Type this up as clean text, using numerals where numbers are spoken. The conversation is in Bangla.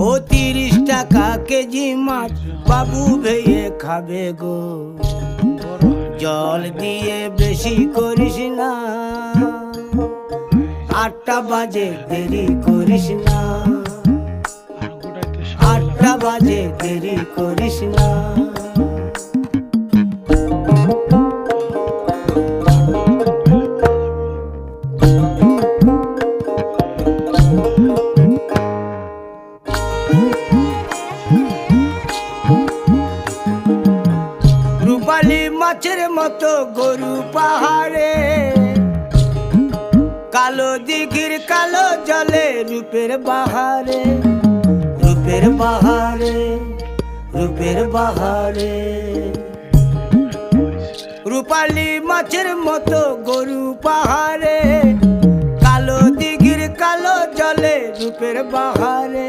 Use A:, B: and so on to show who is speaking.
A: ও 30 টাকা কেজি মাছ বাবু ভেয়ে খাবে গো। জল দিয়ে বেশি করিস না, 8টা বাজে দেরি করিস না, 8টা বাজে দেরি করিস না। রূপালী মাছের মতো গরু পাহাড়ে, কালো দিঘির কালো জলে রূপের বাহারে, রূপের বাহারে, রূপের বাহারে। রূপালী মাছের মতো গরু পাহাড়ে, কালো দিঘির কালো জলে রূপের বাহারে।